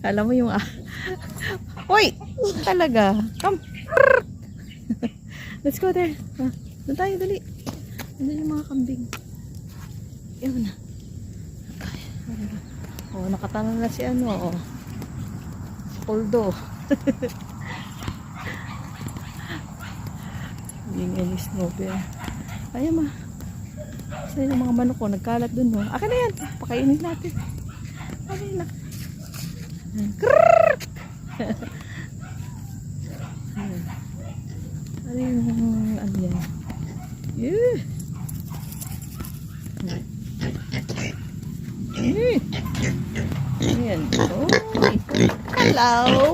Alam mo yung Uy! Talaga. Come. Let's go there. Doon tayo, dali. Doon yung mga kambing. Ewan na. Oh, nakatanong na si ano. Oh. Si Poldo. Yung Ennis Nobel. Ayan ma. Saan yung mga manok ko? Nagkalat dun. No? Akin na yan. Pakainin natin. Akin na. Krrrr! Ano yung ano yan? Yeah. Ayan. Oh, hello.